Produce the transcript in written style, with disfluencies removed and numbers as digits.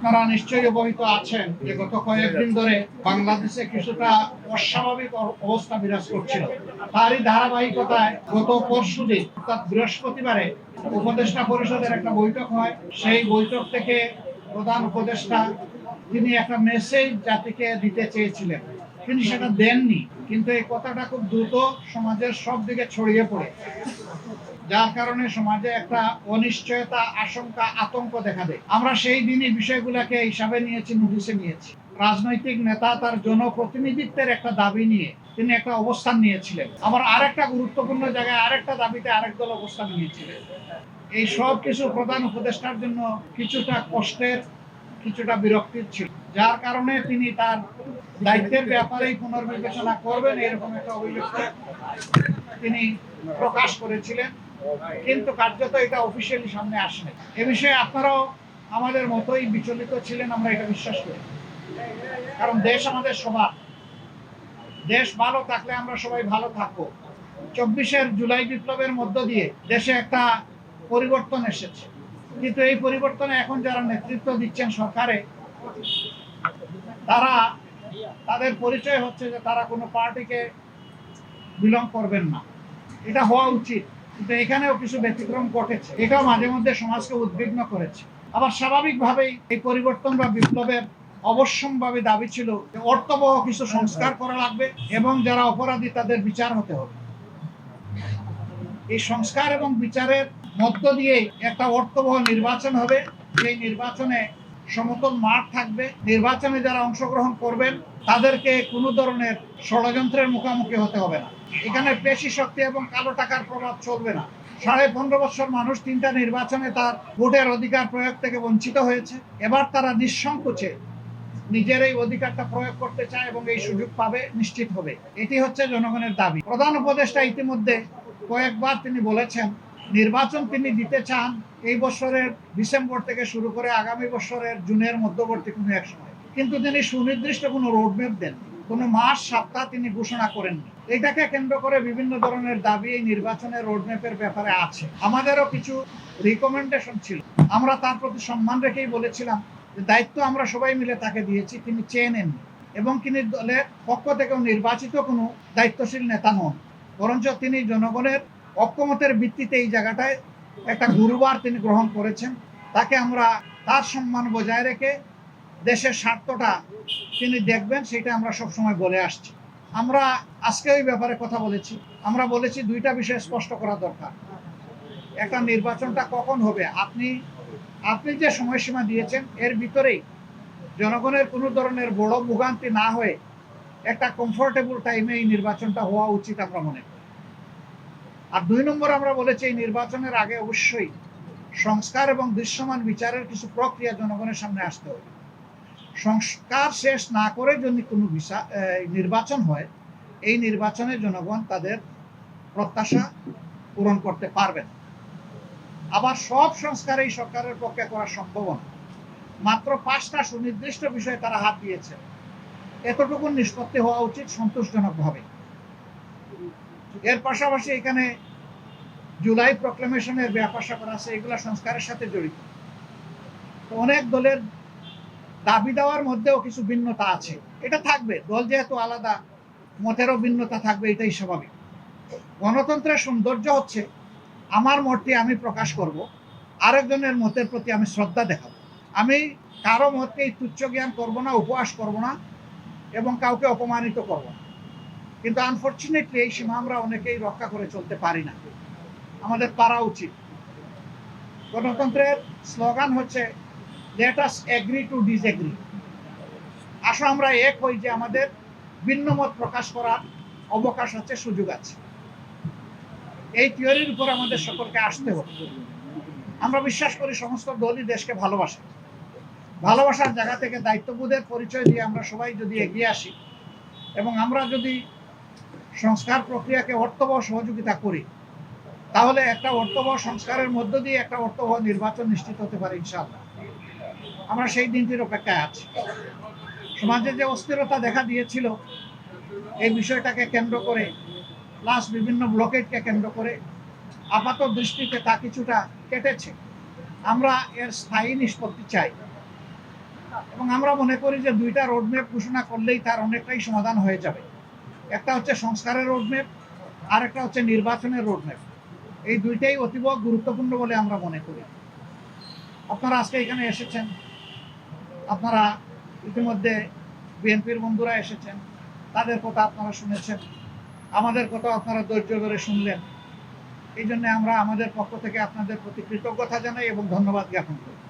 আপনারা নিশ্চয়ই অবহিত আছেন যে গত কয়েকদিন ধরে বাংলাদেশে কিছুটা অস্বাভাবিক অবস্থা বিরাজ করছিল। তারই ধারাবাহিকতায় গত পরশুদিন অর্থাৎ বৃহস্পতিবারে উপদেষ্টা পরিষদের একটা বৈঠক হয়। সেই বৈঠক থেকে প্রধান উপদেষ্টা তিনি একটা মেসেজ জাতিকে দিতে চেয়েছিলেন, তিনি সেটা দেননি। কিন্তু এই কথাটা খুব দ্রুত সমাজের সব দিকে ছড়িয়ে পড়ে, যার কারণে সমাজে একটা অনিশ্চয়তা, আশঙ্কা, আতঙ্ক দেখা দেয়। আমরা সেই দিনই বিষয়গুলোকে হিসাবে নিয়েছি, নোটিশে নিয়েছি। রাজনৈতিক নেতা তার জনপ্রতিনিধিত্বের একটা দাবি নিয়ে তিনি একটা অবস্থান নিয়েছিলেন, আবার আরেকটা গুরুত্বপূর্ণ জায়গায় আরেকটা দাবিতে আরেক দল অবস্থান নিয়েছিলেন। এই সব কিছু প্রধান উপদেষ্টার জন্য কিছুটা কষ্টের, কিছুটা বিরক্তির ছিল, যার কারণে তিনি তার দায়িত্বের ব্যাপারেই পুনর্বিবেচনা করবেন এরকম একটা অভিব্যক্তি তিনি প্রকাশ করেছিলেন। কিন্তু কার্যত এটা অফিসিয়ালি সামনে আসেনি। এ বিষয়ে আপনারাও আমাদের মতোই বিচলিত ছিলেন, আমরা এটা বিশ্বাস করি। কারণ দেশ আমাদের সবার, দেশ ভালো থাকলে আমরা সবাই ভালো থাকবো। 24 জুলাই বিপ্লবের মধ্য দিয়ে দেশে একটা পরিবর্তন এসেছে, কিন্তু এই পরিবর্তনে এখন যারা নেতৃত্ব দিচ্ছেন সরকারে, তারা তাদের পরিচয় হচ্ছে যে তারা কোনো পার্টিকে বিলং করবেন না। এটা হওয়া উচিত, কিন্তু এখানেও কিছু ব্যতিক্রম ঘটেছে। এটাও মাঝে মধ্যে সমাজকে উদ্বিগ্ন করেছে। আবার স্বাভাবিকভাবেই এই পরিবর্তন বা বিপ্লবের অবশ্যম্ভাবী দাবি ছিল যে অর্থবহ কিছু সংস্কার করা লাগবে এবং যারা অপরাধী তাদের বিচার হতে হবে। এই সংস্কার এবং বিচারের মধ্য দিয়ে একটা অর্থবহ নির্বাচন হবে। এই নির্বাচনে সমতল মাঠ থাকবে। নির্বাচনে যারা অংশগ্রহণ করবেন তাদেরকে কোনো ধরনের ষড়যন্ত্রের মুখোমুখি হতে হবে না। এখানে পেশি শক্তি এবং কালো টাকার প্রভাব চলবে না। 15.5 বছর মানুষ 3টা নির্বাচনে তার ভোটের অধিকার প্রয়োগ থেকে বঞ্চিত হয়েছে। এবার তারা নিঃসংকোচে নিজের এই অধিকারটা প্রয়োগ করতে চায় এবং এই সুযোগ পাবে, নিশ্চিত হবে। এটি হচ্ছে জনগণের দাবি। প্রধান উপদেষ্টা ইতিমধ্যে কয়েকবার তিনি বলেছেন নির্বাচন তিনি দিতে চান এই বছরের ডিসেম্বর থেকে শুরু করে আগামী বছরের জুনের মধ্যবর্তী কোনো এক সময়, কিন্তু তিনি সুনির্দিষ্ট কোনো রোডম্যাপ দেন, কোনো মাস সপ্তাহ তিনি ঘোষণা করেননি। এটাকে কেন্দ্র করে বিভিন্ন ধরনের দাবি এই নির্বাচনের রোডম্যাপের ব্যাপারে আছে। আমাদেরও কিছু রিকমেন্ডেশন ছিল, আমরা তার প্রতি সম্মান রেখেই বলেছিলাম যে দায়িত্ব আমরা সবাই মিলে তাকে দিয়েছি, তিনি চেয়ে নেননি এবং তিনি দলের পক্ষ থেকেও নির্বাচিত কোনো দায়িত্বশীল নেতা নন, বরঞ্চ তিনি জনগণের ঐক্যমতের ভিত্তিতে এই জায়গাটায় একটা গুরুবার তিনি গ্রহণ করেছেন। তাকে আমরা তার সম্মান বজায় রেখে দেশের স্বার্থটা তিনি দেখবেন, সেটা আমরা সবসময় বলে আসছি। আমরা আজকে ওই ব্যাপারে কথা বলেছি। আমরা বলেছি 2টা বিষয় স্পষ্ট করা দরকার। একটা, নির্বাচনটা কখন হবে, আপনি যে সময়সীমা দিয়েছেন এর ভিতরেই জনগণের কোনো ধরনের বড় ভোগান্তি না হয়ে একটা কমফোর্টেবল টাইমে এই নির্বাচনটা হওয়া উচিত আমরা মনে করি। আর 2 নম্বর আমরা বলেছি এই নির্বাচনের আগে অবশ্যই সংস্কার এবং দৃশ্যমান বিচারের কিছু প্রক্রিয়া জনগণের সামনে আসতে হবে। সংস্কার শেষ না করে যদি কোনো নির্বাচন হয়, এই নির্বাচনে জনগণ তাদের প্রত্যাশা পূরণ করতে পারবেন। আবার সব সংস্কার এই সরকারের পক্ষে করা সম্ভব না। মাত্র 5টা সুনির্দিষ্ট বিষয়ে তারা হাত দিয়েছে, এতটুকু নিষ্পত্তি হওয়া উচিত সন্তোষজনকভাবে। এর পাশাপাশি এখানে জুলাই প্রক্লেমেশনের ব্যাপার স্যাপার আছে, এগুলা সংস্কারের সাথে জড়িত। তো অনেক দলের দাবি দেওয়ার মধ্যেও কিছু ভিন্নতা আছে, এটা থাকবে। দল যেহেতু আলাদা, মতেরও ভিন্নতা থাকবে, এটাই স্বাভাবিক। গণতন্ত্রের সৌন্দর্য হচ্ছে আমার মতটি আমি প্রকাশ করব, আরেকজনের মতের প্রতি আমি শ্রদ্ধা দেখাবো। আমি কারো মতকে তুচ্ছ জ্ঞান করবো না, উপহাস করবো না এবং কাউকে অপমানিত করবো না। কিন্তু আনফর্চুনেটলি এই সীমা আমরা অনেকেই রক্ষা করে চলতে পারি না, আমাদের পারা উচিত। গণতন্ত্রের স্লোগান হচ্ছে let us agree to disagree. আসো আমরা এক হই যে আমাদের ভিন্ন মত প্রকাশ করার অবকাশ আছে, সুযোগ আছে। এই থিওরির উপর আমাদের সকলকে আসতে হবে। আমরা বিশ্বাস করি সমস্ত দলই দেশকে ভালোবাসে। ভালোবাসার জায়গা থেকে দায়িত্ববোধের পরিচয় দিয়ে আমরা সবাই যদি এগিয়ে আসি এবং আমরা যদি সংস্কার প্রক্রিয়াকে অর্থবহ সহযোগিতা করি, তাহলে একটা অর্থবহ সংস্কারের মধ্য দিয়ে একটা অর্থবহ নির্বাচন নিশ্চিত হতে পারে ইনশাআল্লাহ। আমরা সেই দিনটির অপেক্ষায় আছি। সমাজে যে অস্থিরতা দেখা দিয়েছিল এই বিষয়টাকে কেন্দ্র করে, প্লাস বিভিন্ন ব্লকেটকে কেন্দ্র করে আপাত দৃষ্টিতে তা কিছুটা কেটেছে। আমরা এর স্থায়ী নিষ্পত্তি চাই। এবং আমরা মনে করি যে দুইটা রোডম্যাপ ঘোষণা করলেই তার অনেকটাই সমাধান হয়ে যাবে। একটা হচ্ছে সংস্কারের রোডম্যাপ, আর একটা হচ্ছে নির্বাচনের রোডম্যাপ। এই দুইটাই অতীব গুরুত্বপূর্ণ বলে আমরা মনে করি। আপনারা আজকে এখানে এসেছেন, আপনারা ইতিমধ্যে বিএনপির বন্ধুরা এসেছেন, তাদের কথা আপনারা শুনেছেন, আমাদের কথা আপনারা ধৈর্য ধরে শুনলেন। এই জন্য আমরা আমাদের পক্ষ থেকে আপনাদের প্রতি কৃতজ্ঞতা জানাই এবং ধন্যবাদ জ্ঞাপন করি।